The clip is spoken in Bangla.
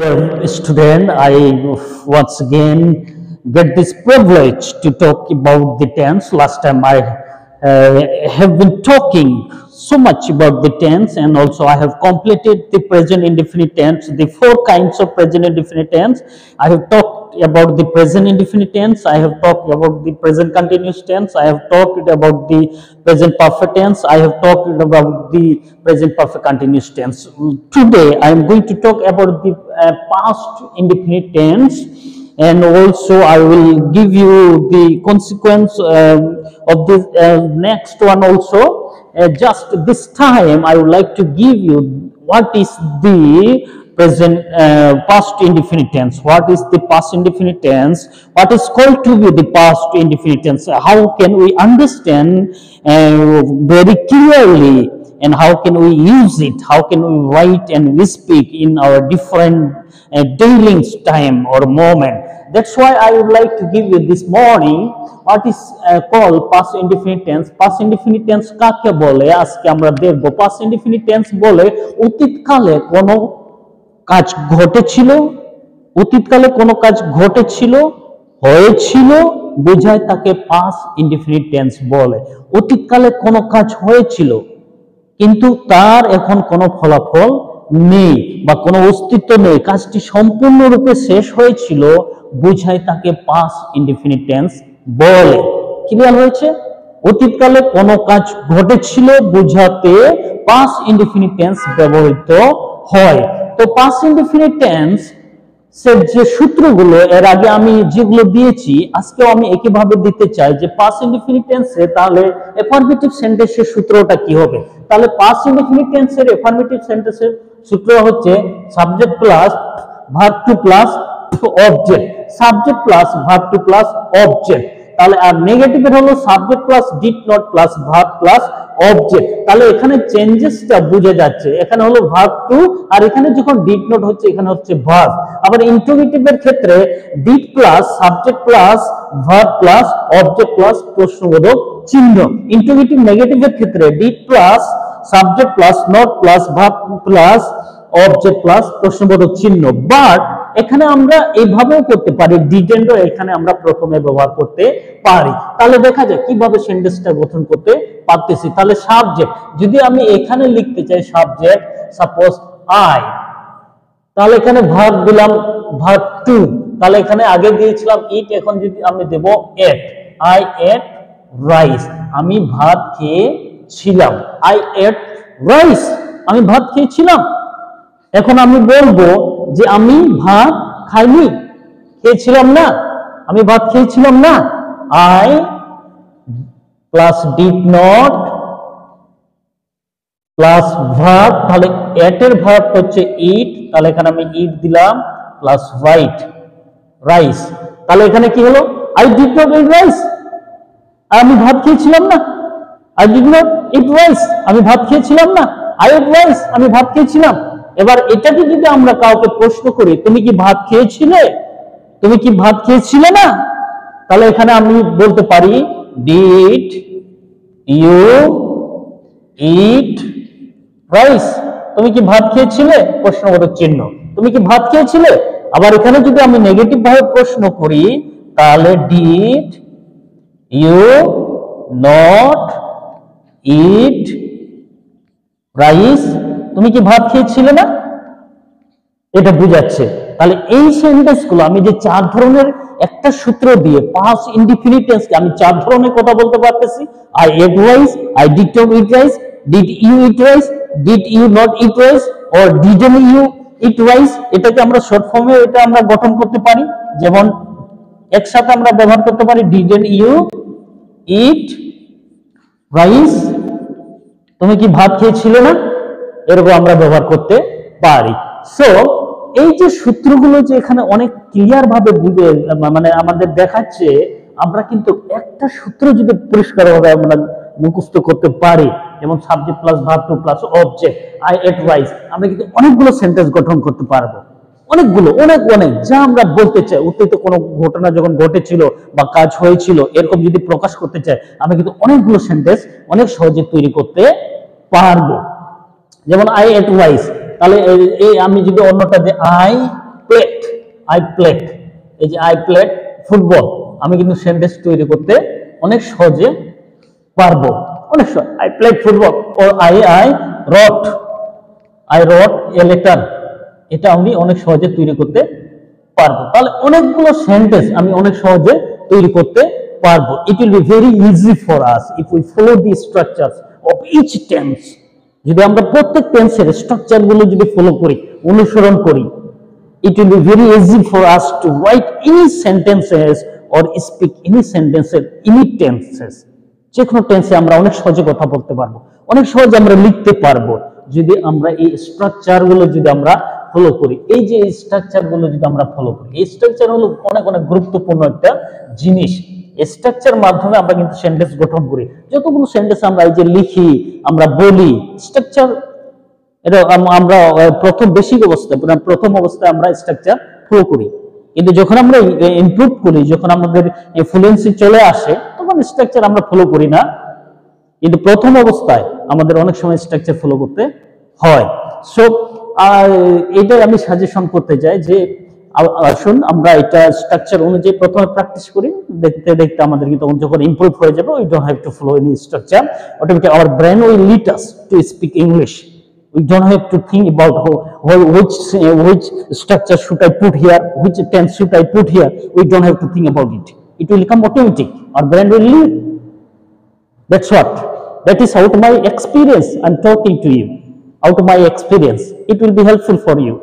Dear student, I once again get this privilege to talk about the tense. Last time I have been talking so much about the tense, and also I have completed the present indefinite tense, the four kinds of present indefinite tense. I have talked about the present indefinite tense, I have talked about the present continuous tense, I have talked about the present perfect tense, I have talked about the present perfect continuous tense. Today I am going to talk about the past indefinite tense, and also I will give you the consequence of this next one also. Just this time I would like to give you what is the present past indefinite tense, what is the past indefinite tense, what is called to be the past indefinite tense, how can we understand very clearly, and how can we use it, how can we write and we speak in our different daily time or moment. That's why I would like to give you this morning what is called past indefinite tense. Past indefinite tense কাকে বলে আজকে আমরা দেখব। past indefinite tense বলে অতীতকালে কোনো কাজ ঘটেছিল, অতীতকালে কোনো কাজ ঘটেছিল, হয়েছিল, বোঝায় তাকে past indefinite tense বলে। অতীতকালে কোনো কাজ হয়েছিল কিন্তু তার এখন কোনো ফলাফল নেই বা কোনো অস্তিত্ব নেই, কাজটি সম্পূর্ণরূপে শেষ হয়েছিল, বোঝায় তাকে past indefinite tense বলে। ক্লিয়ার হয়েছে? অতীতকালে কোনো কাজ ঘটেছিল বোঝাতে past indefinite tense ব্যবহৃত হয়। তো past indefinite tense এর যে সূত্রগুলো এর আগে আমি যেগুলো দিয়েছি আজকেও আমি একইভাবে দিতে চাই যে past indefinite tense এ তাহলে অ্যাফার্মেটিভ সেন্টেন্সের সূত্রটা কি হবে। তাহলে past indefinite tense এর অ্যাফার্মেটিভ সেন্টেন্সের সূত্র হচ্ছে subject plus verb two plus object, subject plus verb two plus object. তাহলে আর নেগেটিভের হলো subject plus did not plus verb plus object. তাহলে এখানে চেঞ্জেসটা বুঝে যাচ্ছে, এখানে হলো ভার্ব টু আর এখানে যখন ডিড নট হচ্ছে এখানে হচ্ছে ভার্ব। আবার ইন্টারোগেটিভের ক্ষেত্রে did plus subject plus verb plus object plus প্রশ্নবোধক চিহ্ন। ইন্টারোগেটিভ নেগেটিভের ক্ষেত্রে did plus subject plus not plus verb plus object plus প্রশ্নবোধক চিহ্ন। বাট এখানে আমরা এইভাবেও করতে পারি, ডিডেন্ড এখানে আমরা প্রথমে ব্যবহার করতে পারি। তাহলে দেখা যায় কিভাবে সেন্টেন্সটা গঠন করতে পারতেছি। তাহলে সাবজেক্ট যদি আমি এখানে লিখতে চাই সাবজেক্ট সাপোজ আই, তাহলে এখানে ভার্ব দিলাম ভার্ব টু, তাহলে এখানে আগে দিয়েছিলাম ইট, এখন যদি আমি দেব এট, আই এট রাইস, আমি ভাত খেয়েছিলাম, আই এট রাইস, আমি ভাত খেয়েছিলাম। এখন আমি বলবো যে আমি ভাত খাইনি, খেয়েছিলাম না, আমি ভাত খেয়েছিলাম না। I plus did not plus verb, তাহলে এট এর ভার্ব হচ্ছে ইট, তাহলে এখানে আমি ইট দিলাম প্লাস রাইট রাইস, তাহলে এখানে কি হলো I did not eat rice, আমি ভাত খেয়েছিলাম না, I did not eat rice, আমি ভাত খেয়েছিলাম না, আই এট রাইস, আমি ভাত খেয়েছিলাম। এবার এটাকে যদি আমরা কাউকে প্রশ্ন করি তুমি কি ভাত খেয়েছিলে, তুমি কি ভাত খেয়েছিলে না, তাহলে এখানে আমি বলতে পারি ডিড ইউ ইট রাইস, তুমি কি ভাত খেয়েছিলে, প্রশ্নবোধক চিহ্ন, তুমি কি ভাত খেয়েছিলে। আবার এখানে যদি আমি নেগেটিভ ভাবে প্রশ্ন করি তাহলে did you not eat rice, তুমি কি ভাত খেয়েছিলে না, এটা বুঝাচ্ছে। তাহলে এই সেন্টেন্সগুলো আমি যে চার ধরনের একটা সূত্র দিয়ে past indefinite tense কে আমি চার ধরনের কথা বলতে পারতেছি, I ate rice, I did not eat rice, did you eat rice, did you not eat rice, or didn't you eat rice. এটাকে আমরা শর্ট ফর্মে এটা আমরা গঠন করতে পারি, যেমন একসাথে আমরা ব্যবহার করতে পারি ডিডন্ট ইউ ইট রাইস, তুমি কি ভাত খেয়েছিলে না, এরকম আমরা ব্যবহার করতে পারি। সো এই যে সূত্রগুলো যে এখানে অনেক ক্লিয়ার ভাবে মানে আমাদের দেখাচ্ছে, আমরা কিন্তু একটা সূত্র যদি পরিষ্কারভাবে আমরা মুখস্থ করতে পারি, যেমন subject plus verb two plus object, I ate rice, আমরা কিন্তু অনেকগুলো সেন্টেন্স গঠন করতে পারবো, অনেকগুলো অনেক যা আমরা বলতে চাই, অতীতে কোনো ঘটনা যখন ঘটেছিল বা কাজ হয়েছিল এরকম যদি প্রকাশ করতে চাই, আমরা কিন্তু অনেকগুলো সেন্টেন্স অনেক সহজে তৈরি করতে পারবো। যেমন আই এট রাইস, তাহলে এই আমি যদি অন্যটা যে আই আই প্লেড, এই যে আই প্লেড ফুটবল, আমি কিন্তু সেন্টেন্স তৈরি করতে অনেক সহজে পারবো, অনেক সহজ। আই প্লেড ফুটবল, ও আই রট এ লেটার, এটা আমি অনেক সহজে তৈরি করতে পারবো। তাহলে অনেকগুলো সেন্টেন্স আমি অনেক সহজে তৈরি করতে পারবো। It will be very easy for us if we follow the structures of each tense. যদি আমরা প্রত্যেক টেন্সের স্ট্রাকচার গুলো যদি ফলো করি, অনুসরণ করি, it will be very easy for us to write any sentences or speak any sentences, any tenses. যে কোনো টেন্সে আমরা অনেক সহজে কথা বলতে পারবো, অনেক সহজে আমরা লিখতে পারবো, যদি আমরা এই স্ট্রাকচার গুলো যদি আমরা ফলো করি। এই যে স্ট্রাকচার গুলো যদি আমরা ফলো করি, এই স্ট্রাকচার হলো অনেক অনেক গুরুত্বপূর্ণ একটা জিনিস। স্ট্রাকচার মাধ্যমে আমরা কিন্তু সেন্টেন্স গঠন করি। যতগুলো সেন্টেন্স আমরা এই যে লিখি, আমরা বলি, স্ট্রাকচার এটা আমরা প্রথম বেসিক অবস্থায়, প্রথম অবস্থায় আমরা স্ট্রাকচার ফলো করি, কিন্তু যখন আমরা ইমপ্রুভ করি, যখন আমাদের ফ্লুয়েন্সি চলে আসে, তখন স্ট্রাকচার আমরা ফলো করি না, কিন্তু প্রথম অবস্থায় আমাদের অনেক সময় স্ট্রাকচার ফলো করতে হয়। সো এটাই আমি সাজেশন করতে চাই যে আসুন আমরা এটা স্ট্রাকচার অনুযায়ী প্রথমে প্র্যাকটিস করি, দেখতে দেখতে আমাদের কিন্তু যখন ইমপ্রুভ হয়ে যাবে, we don't have to follow any structure, automatic hour brain will lead us to speak English. We don't have to think about which structure should I put here, which tense should I put here. We don't have to think about it. It will become automatic. Our brain will lead. That's what. That is out of my experience. I'm talking to you. Out of my experience. It will be helpful for you.